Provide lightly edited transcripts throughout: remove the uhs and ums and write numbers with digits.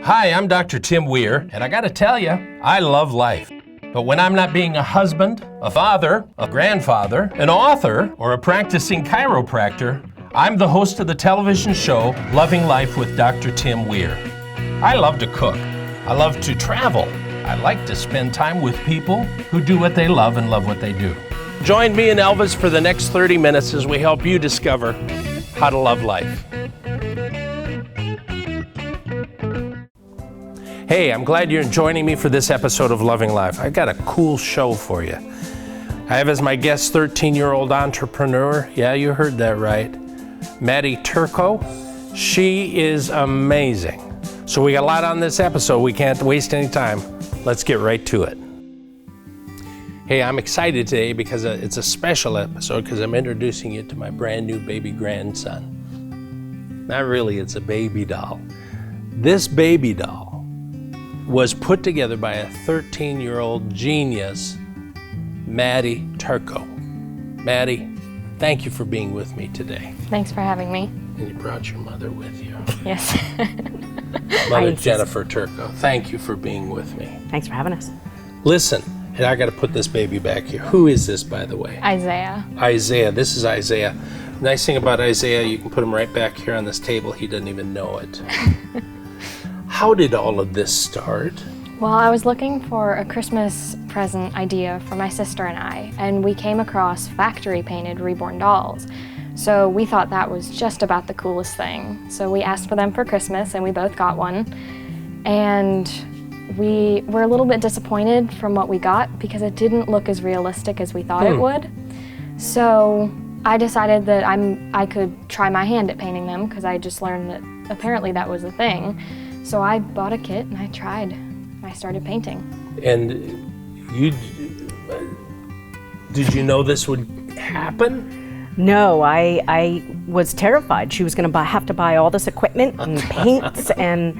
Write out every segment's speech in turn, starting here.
Hi, I'm Dr. Tim Weir, and I gotta tell you, I love life. But when I'm not being a husband, a father, a grandfather, an author, or a practicing chiropractor, I'm the host of the television show Loving Life with Dr. Tim Weir. I love to cook. I love to travel. I like to spend time with people who do what they love and love what they do. Join me and Elvis for the next 30 minutes as we help you discover how to love life. Hey, I'm glad you're joining me for this episode of Loving Life. I've got a cool show for you. I have as my guest 13-year-old entrepreneur. Yeah, you heard that right. Matty Turco. She is amazing. So we got a lot on this episode. We can't waste any time. Let's get right to it. Hey, I'm excited today because it's a special episode because I'm introducing you to my brand new baby grandson. Not really, it's a baby doll. This baby doll was put together by a 13-year-old genius, Matty Turco. Matty, thank you for being with me today. Thanks for having me. And you brought your mother with you. Yes. Mother Jennifer Turco, thank you for being with me. Thanks for having us. Listen, and I got to put this baby back here. Who is this, by the way? Isaiah. Isaiah. This is Isaiah. Nice thing about Isaiah, you can put him right back here on this table. He doesn't even know it. How did all of this start? Well, I was looking for a Christmas present idea for my sister and we came across factory painted reborn dolls. So we thought that was just about the coolest thing. So we asked for them for Christmas and we both got one. And we were a little bit disappointed from what we got because it didn't look as realistic as we thought it would. So I decided that I could try my hand at painting them because I just learned that apparently that was a thing. So I bought a kit and I tried. I started painting. And did you know this would happen? No, I was terrified. She was going to have to buy all this equipment and paints, and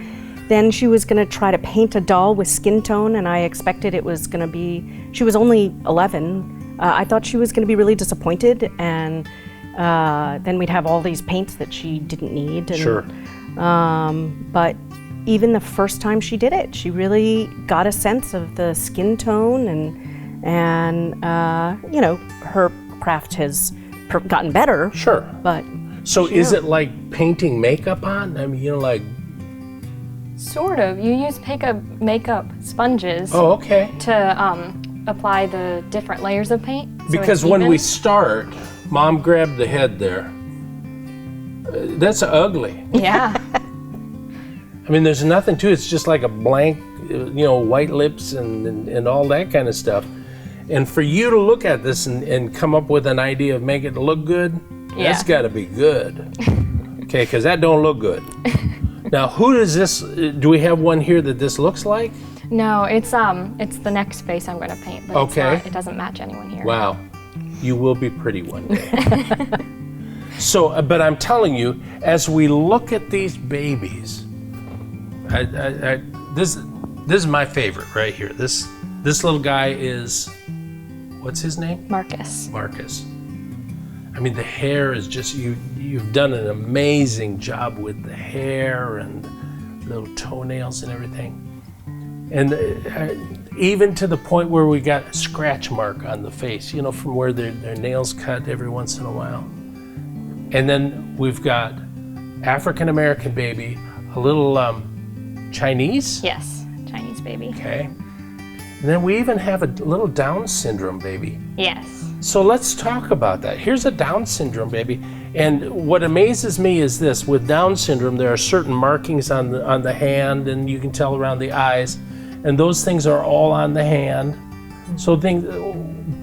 then she was going to try to paint a doll with skin tone, and I expected it was going to be, she was only 11. I thought she was going to be really disappointed, and then we'd have all these paints that she didn't need. And, sure. But even the first time she did it, she really got a sense of the skin tone, and you know, her craft has gotten better. Sure. But so is it like painting makeup on? I mean, you know, like. Sort of. You use makeup sponges. Oh, okay. To apply the different layers of paint. So because when we start, Mom grabbed the head there. That's ugly. Yeah. I mean, there's nothing to it. It's just like a blank, you know, white lips and all that kind of stuff. And for you to look at this and come up with an idea of make it look good, that's got to be good. Okay, because that don't look good. Now, who does this? Do we have one here that this looks like? No, it's the next face I'm going to paint, but it doesn't match anyone here. Wow, you will be pretty one day. So, but I'm telling you, as we look at these babies. This is my favorite right here. This little guy is, what's his name? Marcus. Marcus. I mean, the hair is just, you've done an amazing job with the hair and little toenails and everything. And even to the point where we got a scratch mark on the face, you know, from where their nails cut every once in a while. And then we've got African-American baby, a little, Chinese? Yes, Chinese baby. Okay. And then we even have a little Down syndrome baby. Yes. So let's talk about that. Here's a Down syndrome baby. And what amazes me is this, with Down syndrome, there are certain markings on the hand, and you can tell around the eyes, and those things are all on the hand. So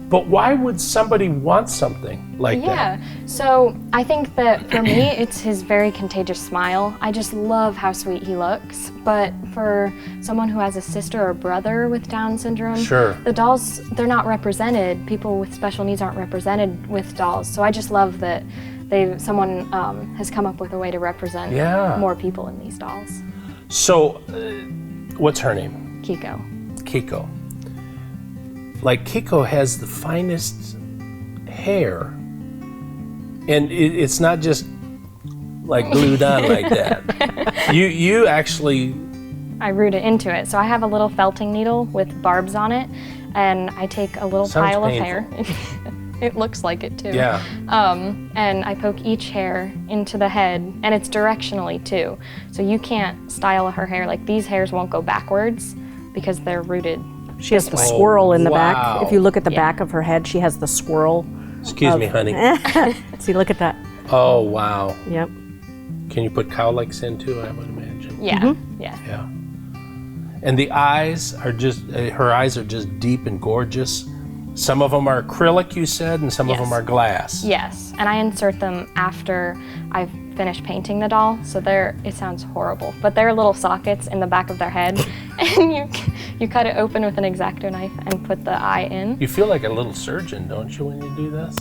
but why would somebody want something like that? Yeah, so I think that for me, it's his very contagious smile. I just love how sweet he looks. But for someone who has a sister or brother with Down syndrome, the dolls, they're not represented. People with special needs aren't represented with dolls. So I just love that someone has come up with a way to represent more people in these dolls. So, what's her name? Kiko. Kiko. Like, Kiko has the finest hair, and it's not just like glued on like that. You actually I root it into it. So I have a little felting needle with barbs on it, and I take a little Sounds pile painful. of hair. It looks like it too. Yeah. And I poke each hair into the head, and it's directionally too. So you can't style her hair. Like, these hairs won't go backwards because they're rooted. She has the this way. swirl in the wow. back. If you look at the Yeah. back of her head, she has the swirl. Excuse me, honey. See, look at that. Oh, wow. Yep. Can you put cowlicks in too, I would imagine? Yeah, yeah. Yeah. And the eyes are just, her eyes are just deep and gorgeous. Some of them are acrylic, you said, and some of Yes. them are glass. Yes, and I insert them after I've finished painting the doll, so it sounds horrible, but they're little sockets in the back of their head, and you cut it open with an X-Acto knife and put the eye in. You feel like a little surgeon, don't you, when you do this?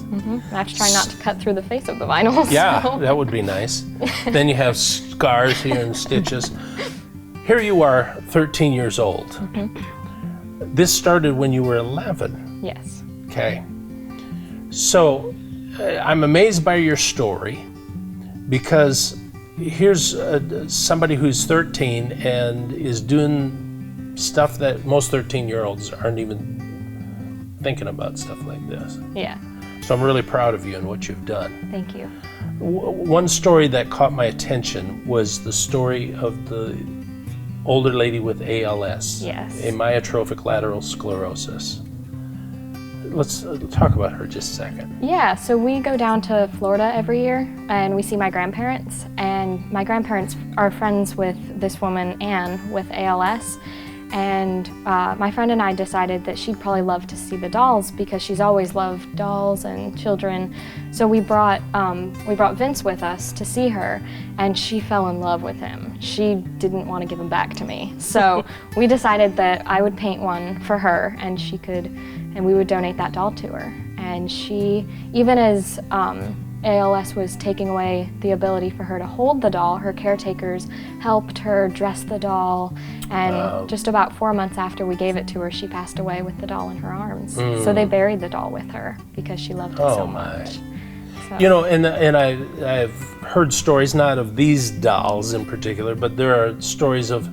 I have to try not to cut through the face of the vinyl. Yeah, so- that would be nice. Then you have scars here and stitches. Here you are, 13 years old. This started when you were 11. Yes. Okay. So I'm amazed by your story, because here's somebody who's 13 and is doing stuff that most 13-year-olds aren't even thinking about, stuff like this. Yeah. So I'm really proud of you and what you've done. Thank you. One story that caught my attention was the story of the older lady with ALS, Yes. amyotrophic lateral sclerosis. Let's talk about her just a second. Yeah, so we go down to Florida every year and we see my grandparents, and my grandparents are friends with this woman, Anne, with ALS, and my friend and I decided that she'd probably love to see the dolls because she's always loved dolls and children. So we brought Vince with us to see her, and she fell in love with him. She didn't want to give him back to me. So we decided that I would paint one for her, and we would donate that doll to her. And she, even as ALS was taking away the ability for her to hold the doll, her caretakers helped her dress the doll, and just about 4 months after we gave it to her, she passed away with the doll in her arms. So they buried the doll with her because she loved it so much. So, You know, and I've heard stories, not of these dolls in particular, but there are stories of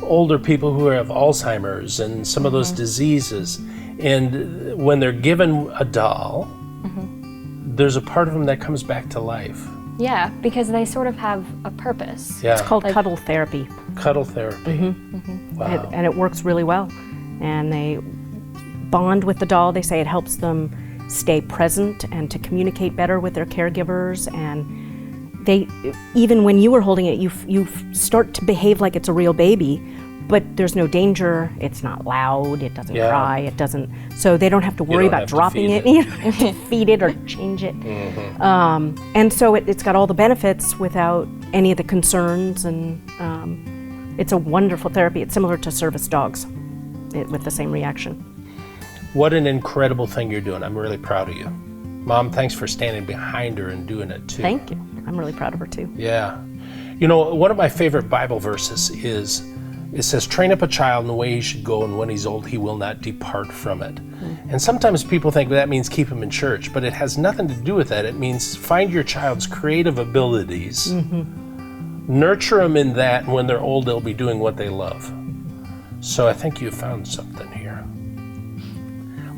older people who have Alzheimer's and some of those diseases. And when they're given a doll, there's a part of them that comes back to life. yeah, because they sort of have a purpose. Yeah, It's called cuddle therapy. cuddle therapy. Wow. And it works really well. And they bond with the doll. They say it helps them stay present and to communicate better with their caregivers. And they, even when you were holding it, you start to behave like it's a real baby, but there's no danger. It's not loud. It doesn't Yeah. cry. It doesn't. So they don't have to worry don't about have to dropping feed it. You don't have to feed it or change it. And so it's got all the benefits without any of the concerns, and it's a wonderful therapy. It's similar to service dogs with the same reaction. What an incredible thing you're doing. I'm really proud of you. Mom, thanks for standing behind her and doing it too. Thank you. I'm really proud of her too. Yeah. You know, one of my favorite Bible verses is, it says, train up a child in the way he should go, and when he's old, he will not depart from it. And sometimes people think that means keep him in church, but it has nothing to do with that. It means find your child's creative abilities, nurture them in that, and when they're old, they'll be doing what they love. So I think you found something here.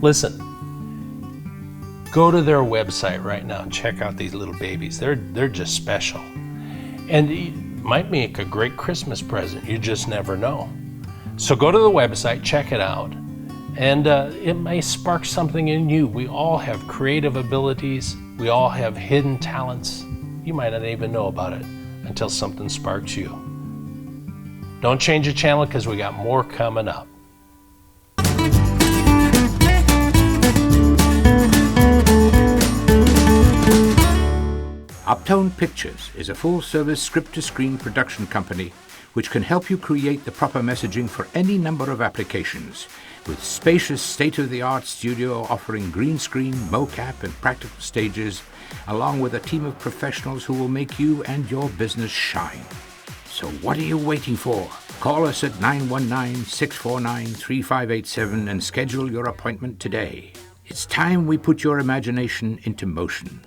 Listen, go to their website right now and check out these little babies. They're just special. And it might make a great Christmas present. You just never know. So go to the website, check it out, and it may spark something in you. We all have creative abilities. We all have hidden talents. You might not even know about it until something sparks you. Don't change the channel, because we got more coming up. Uptown Pictures is a full-service script-to-screen production company which can help you create the proper messaging for any number of applications, with spacious state-of-the-art studio offering green screen, mocap, and practical stages, along with a team of professionals who will make you and your business shine. So what are you waiting for? Call us at 919-649-3587 and schedule your appointment today. It's time we put your imagination into motion.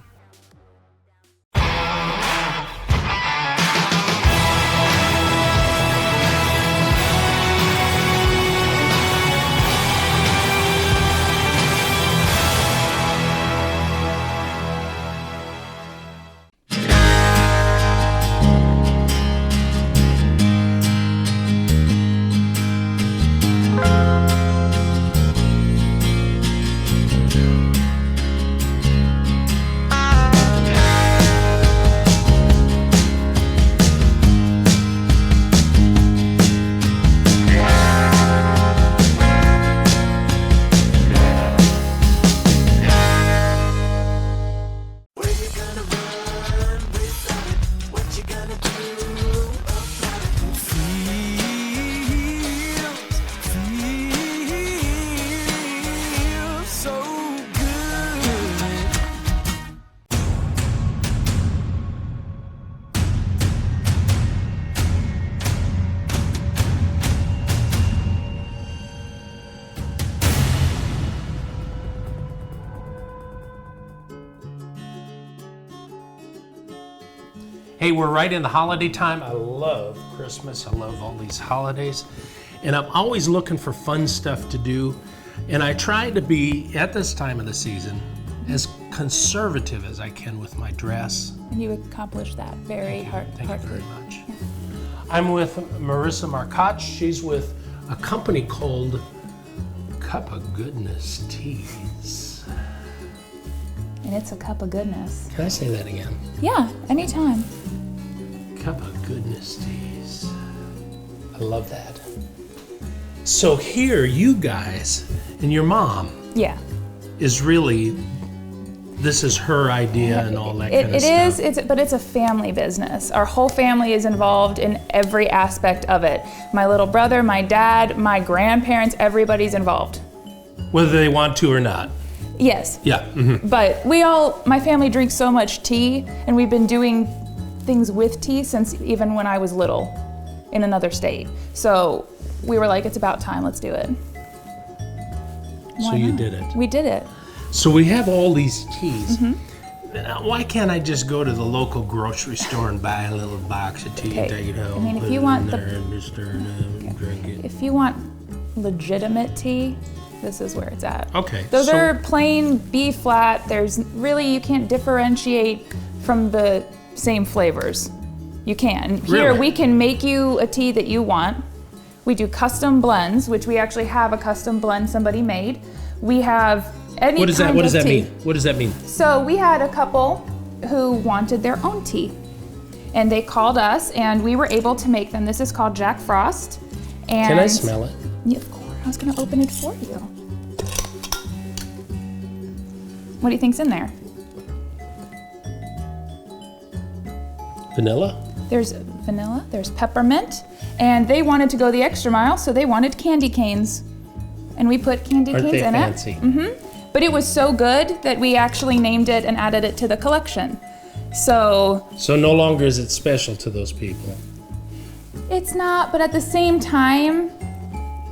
Hey, we're right in the holiday time. I love Christmas. I love all these holidays. And I'm always looking for fun stuff to do. And I try to be, at this time of the season, as conservative as I can with my dress. And you accomplish that very hard. Thank you very much. I'm with Marissa Marcotte. She's with a company called Cup of Goodness Teas. And it's a cup of goodness. Can I say that again? Yeah, anytime. Cup of Goodness Teas. I love that. So here, you guys and your mom Yeah. is really, this is her idea and all that kind of It stuff. is, but it's a family business. Our whole family is involved in every aspect of it. My little brother, my dad, my grandparents, everybody's involved. Whether they want to or not. Yes. Yeah. But my family drinks so much tea, and we've been doing things with tea since even when I was little in another state. So we were like, it's about time, let's do it. So you did it. We did it. So we have all these teas. Why can't I just go to the local grocery store and buy a little box of tea and Okay. take it home? I mean, if put you it want in the- there and just stir it up and drink it. If you want legitimate tea, this is where it's at. Okay, Those so- are plain B flat. There's really, you can't differentiate from the same flavors. You can. Here, Really? we can make you a tea that you want. We do custom blends, which we actually have a custom blend somebody made. We have any What does that kind What does of that tea. mean? What does that mean? So we had a couple who wanted their own tea, and they called us, and we were able to make them. This is called Jack Frost. And Can I smell it? Yeah, of course. I was gonna open it for you. What do you think's in there? Vanilla? There's vanilla, there's peppermint, and they wanted to go the extra mile, so they wanted candy canes. And we put candy Aren't canes they in fancy? it. But it was so good that we actually named it and added it to the collection. So So no longer is it special to those people. it's not, but at the same time,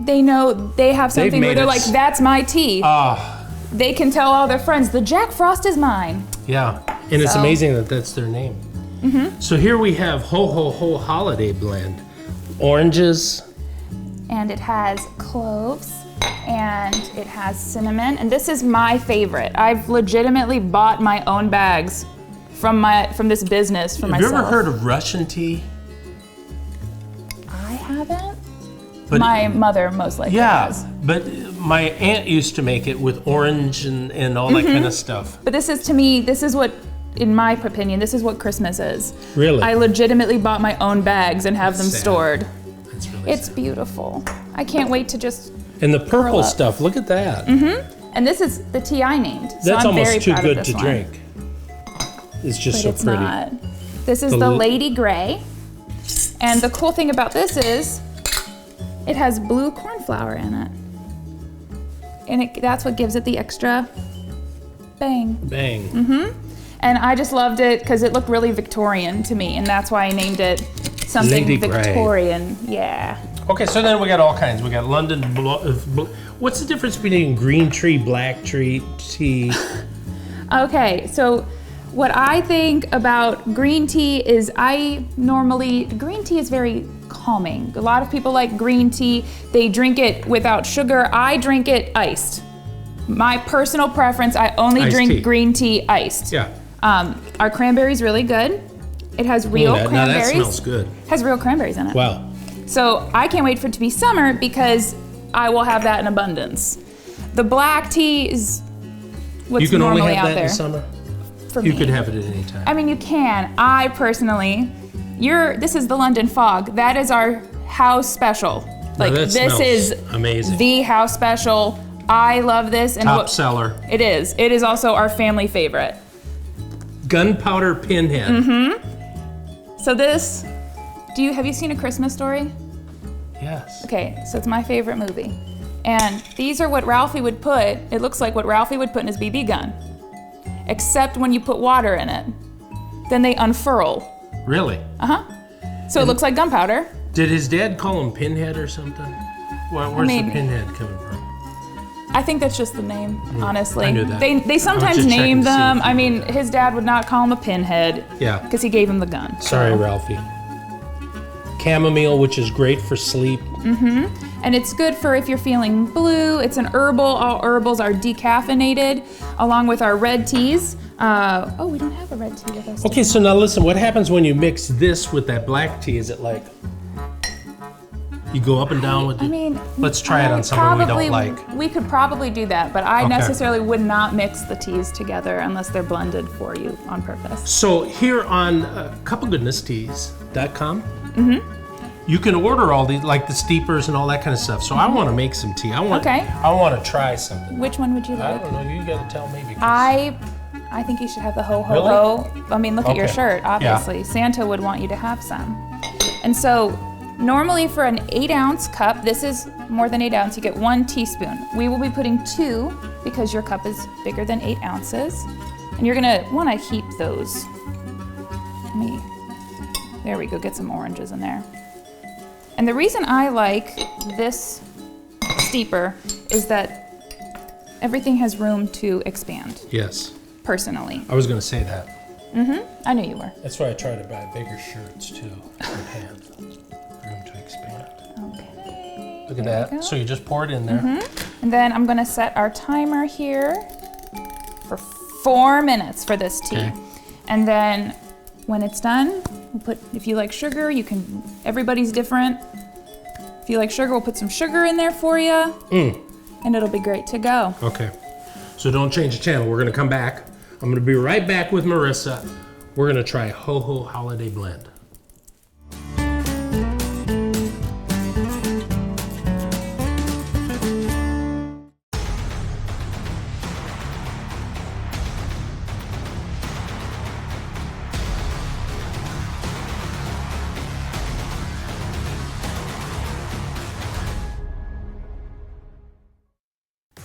they know they have something where made they're it like, that's my tea. Ah, They can tell all their friends, the Jack Frost is mine. yeah. And it's So- amazing that that's their name. So here we have Ho Ho Ho Holiday Blend. Oranges. And it has cloves, and it has cinnamon, and this is my favorite. I've legitimately bought my own bags from this business for Have myself. you ever heard of Russian tea? I haven't. But My mother most likely yeah, has. but my aunt used to make it with orange and all that kind of stuff. But this is, to me, this is what, in my opinion, this is what Christmas is. Really? I legitimately bought my own bags and have them Sad. stored. It's really It's sad. beautiful. I can't wait to just, And the purple up. stuff, look at that. and this is the tea I named. So That's I'm very almost too proud good of to this one. drink. It's just But so it's pretty. not. This is The the l- Lady Grey. And the cool thing about this is it has blue corn flour in it. And that's what gives it the extra bang. Bang. And I just loved it because it looked really Victorian to me, and that's why I named it something Lady Grey. Victorian. Yeah. Okay, so then we got all kinds. We got London. What's the difference between green tea, black tea? Okay, so what I think about green tea is green tea is very calming. A lot of people like green tea. They drink it without sugar. I drink it iced. My personal preference, I only Iced drink tea. green tea iced. Yeah. Our cranberry's really good. It has real Now that cranberries. smells good. Has real cranberries in it. Wow. So I can't wait for it to be summer because I will have that in abundance. The black tea is what's You can only normally have out that there in summer? for You me. could have it at any time. I mean, you can. I personally, this is the London Fog. That is our house special. Like that this smells is amazing. the house special. I love this, and Top seller. it is. It is also our family favorite. Gunpowder Pinhead. So this, have you seen A Christmas Story? Yes. Okay, so it's my favorite movie. And these are what Ralphie would put, it looks like what Ralphie would put in his BB gun. Except when you put water in it. Then they unfurl. Really? So it looks like gunpowder. Did his dad call him Pinhead or something? Where's mean- the pinhead coming from? I think that's just the name, honestly. I knew that. They sometimes just name checking to see them. if I mean, his dad would not call him a pinhead. Yeah. Because he gave him the gun. Sorry, Ralphie. Chamomile, which is great for sleep. And it's good for if you're feeling blue. It's an herbal. All herbals are decaffeinated, along with our red teas. Oh, we don't have a red tea with us. Okay, so now listen, what happens when you mix this with that black tea? Is it like you go up and down with it? I mean, let's try it on someone we don't like. We could probably do that, but I Okay. necessarily would not mix the teas together unless they're blended for you on purpose. So here on couplegoodnessteas.com, you can order all these, like the steepers and all that kind of stuff. So I want to make some tea. I want to try something. Which one would you I like? don't know. You got to tell me. Because I think you should have the ho ho Really? ho. I mean, look at your Okay. shirt, obviously. Santa would want you to have some. And so normally for an 8-ounce cup, this is more than 8 ounces, you get 1 teaspoon. We will be putting 2 because your cup is bigger than 8 ounces. And you're gonna wanna heap those. There we go, get some oranges in there. And the reason I like this steeper is that everything has room to expand, yes, personally. I was going to say that. I knew you were. That's why I try to buy bigger shirts too. And have room to expand. Okay. Look at there that. we go. So you just pour it in there. And then I'm gonna set our timer here for 4 minutes for this tea. Okay. And then when it's done, we'll put, if you like sugar, you can, everybody's different. If you like sugar, we'll put some sugar in there for you. And it'll be great to go. Okay. So don't change the channel. We're going to come back. I'm going to be right back with Marissa. We're going to try Ho Ho Holiday Blend.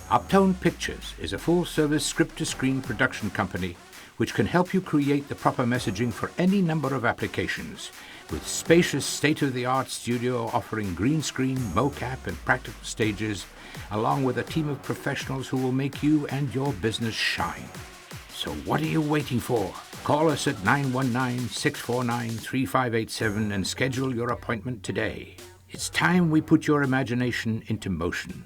Uptone Pictures is a full-service script-to-screen production company which can help you create the proper messaging for any number of applications, with spacious state-of-the-art studio offering green screen, mocap, and practical stages, along with a team of professionals who will make you and your business shine. So what are you waiting for? Call us at 919-649-3587 and schedule your appointment today. It's time we put your imagination into motion.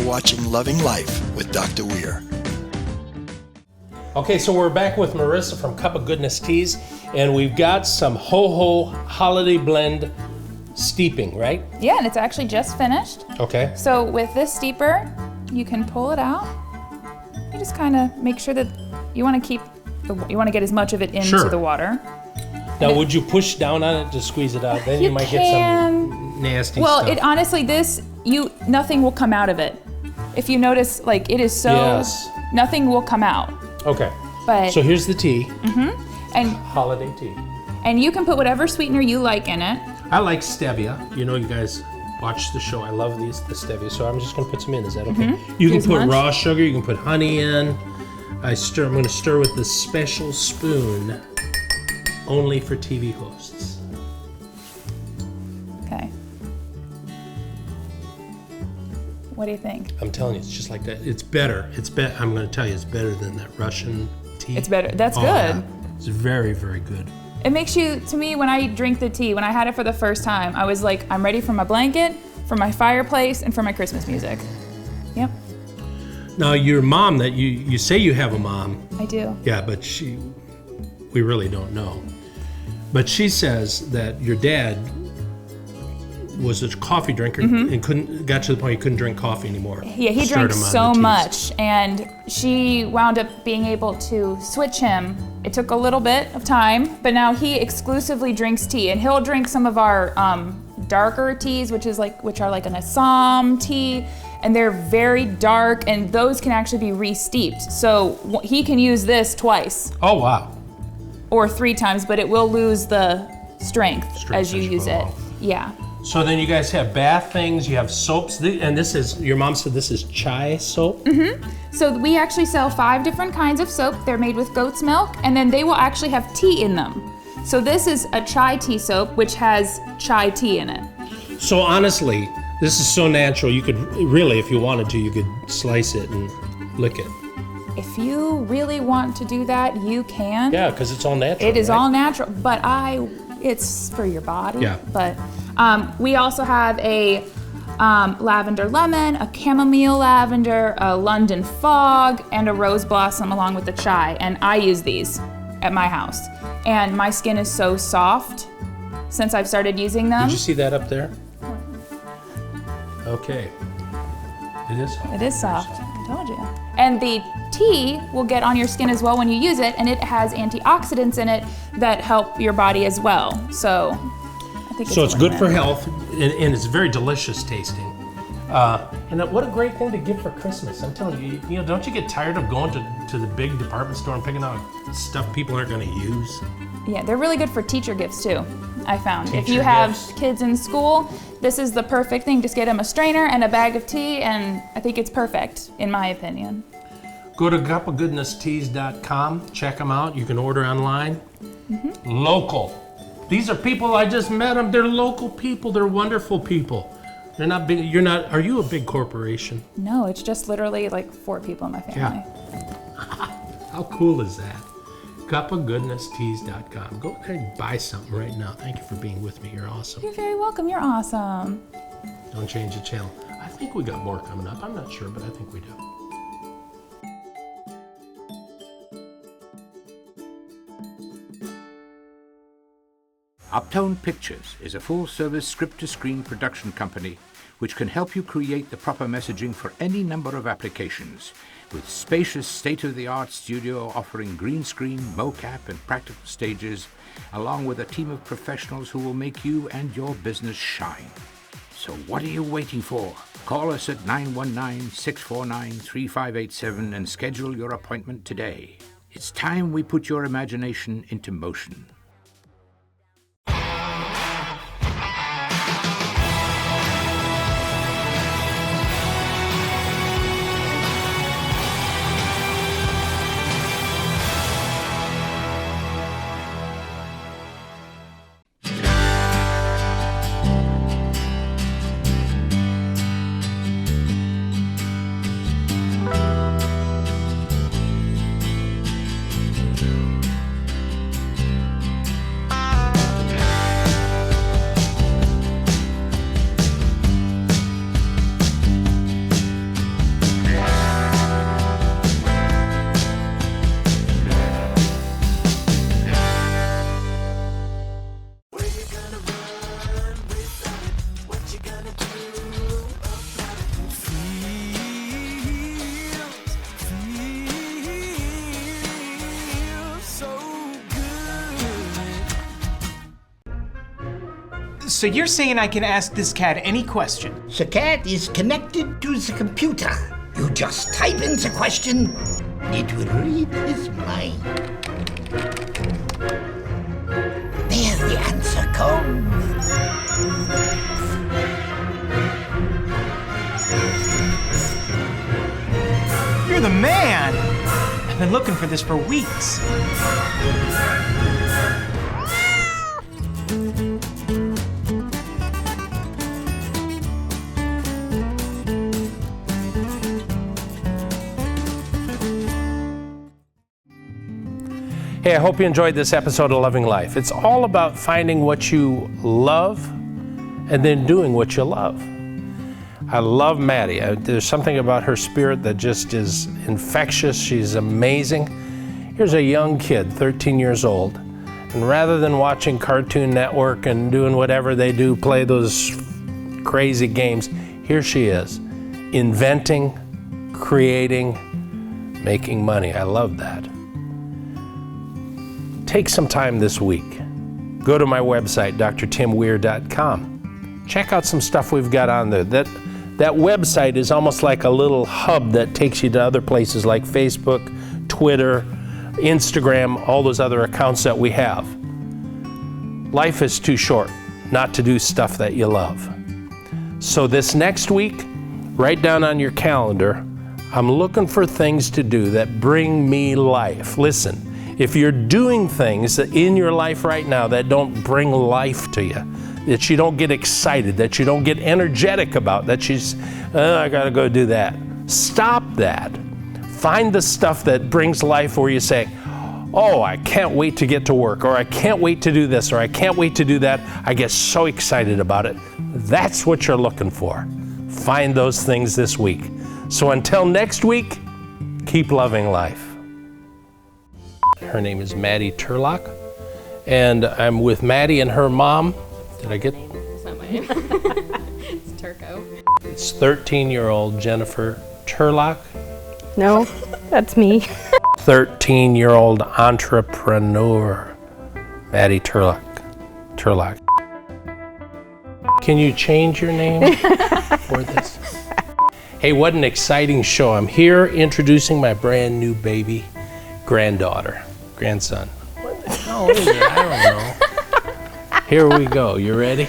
Watching Loving Life with Dr. Weir. Okay, so we're back with Marissa from Cup of Goodness Teas, and we've got some Ho Ho Holiday Blend steeping, right? Yeah, and it's actually just finished. Okay. So with this steeper, you can pull it out. You just kind of make sure that you want to keep, you want to get as much of it into the water. Now, would you push down on it to squeeze it out? Then you might get some nasty stuff. Well, it honestly, nothing will come out of it. If you notice, like, it is so, nothing will come out. Okay. But so here's the tea. And holiday tea. And you can put whatever sweetener you like in it. I like stevia. You know, you guys watch the show. I love the stevia, so I'm just gonna put some in. Is that okay? You can put raw sugar. You can put honey in. I'm going to stir with this special spoon only for TV hosts. Okay. What do you think? I'm telling you, it's just like that. It's better. I'm going to tell you, it's better than that Russian tea. It's better. That's good. Yeah. It's very, very good. It makes you, to me, when I drink the tea, when I had it for the first time, I was like, I'm ready for my blanket, for my fireplace, and for my Christmas music. Yep. Now, your mom, that you say you have a mom. I do. Yeah, but we really don't know. But she says that your dad was a coffee drinker and got to the point he couldn't drink coffee anymore. Yeah, he drank so much, and she wound up being able to switch him. It took a little bit of time, but now he exclusively drinks tea, and he'll drink some of our darker teas, which are like an Assam tea, and they're very dark, and those can actually be re-steeped. So he can use this twice. Oh, wow. Or 3 times, but it will lose the strength as you use it. Yeah. So then you guys have bath things, you have soaps, and this is, your mom said this is chai soap? So we actually sell 5 different kinds of soap. They're made with goat's milk, and then they will actually have tea in them. So this is a chai tea soap, which has chai tea in it. So honestly, this is so natural, you could really, if you wanted to, you could slice it and lick it. If you really want to do that, you can. Yeah, because it's all natural. It is right? all natural, but it's for your body. Yeah. But we also have a lavender lemon, a chamomile lavender, a London fog, and a rose blossom along with the chai. And I use these at my house. And my skin is so soft since I've started using them. Did you see that up there? Okay. It is soft. It is soft. I told you. And the tea will get on your skin as well when you use it, and it has antioxidants in it that help your body as well. So I think it's good for health, and it's very delicious tasting. And what a great thing to give for Christmas. I'm telling you, don't you get tired of going to the big department store and picking out stuff people aren't going to use? Yeah, they're really good for teacher gifts too, I found. If Teacher you have gifts. kids in school, this is the perfect thing. Just get them a strainer and a bag of tea, and I think it's perfect, in my opinion. Go to GOBO-teas.com, check them out. You can order online. Local. These are people, I just met them. They're local people. They're wonderful people. They're not big. Are you a big corporation? No, it's just literally like 4 people in my family. How cool is that? GOBO-teas.com. Go there and buy something right now. Thank you for being with me. You're awesome. You're very welcome. You're awesome. Don't change the channel. I think we got more coming up. I'm not sure, but I think we do. Uptone Pictures is a full-service script-to-screen production company which can help you create the proper messaging for any number of applications, with spacious state-of-the-art studio offering green screen, mocap, and practical stages, along with a team of professionals who will make you and your business shine. So what are you waiting for? Call us at 919-649-3587 and schedule your appointment today. It's time we put your imagination into motion. So you're saying I can ask this cat any question? The cat is connected to the computer. You just type in the question, it will read his mind. There the answer comes. You're the man! been looking for this for weeks. Hey, I hope you enjoyed this episode of Loving Life. It's all about finding what you love and then doing what you love. I love Matty. There's something about her spirit that just is infectious. She's amazing. Here's a young kid, 13 years old, and rather than watching Cartoon Network and doing whatever they do, play those crazy games, here she is, inventing, creating, making money. I love that. Take some time this week. Go to my website, drtimweir.com. Check out some stuff we've got on there. That website is almost like a little hub that takes you to other places like Facebook, Twitter, Instagram, all those other accounts that we have. Life is too short not to do stuff that you love. So this next week, write down on your calendar, I'm looking for things to do that bring me life. Listen. If you're doing things in your life right now that don't bring life to you, that you don't get excited, that you don't get energetic about, that I gotta go do that. Stop that. Find the stuff that brings life where you say, oh, I can't wait to get to work, or I can't wait to do this, or I can't wait to do that. I get so excited about it. That's what you're looking for. Find those things this week. So until next week, keep loving life. Her name is Matty Turlock, and I'm with Matty and her mom. Did I get? It's not my name. It's Turco. It's 13-year-old Jennifer Turlock. No, that's me. 13-year-old entrepreneur, Matty Turlock. Can you change your name for this? Hey, what an exciting show. I'm here introducing my brand new baby grandson. What the hell is it? I don't know. Here we go. You ready?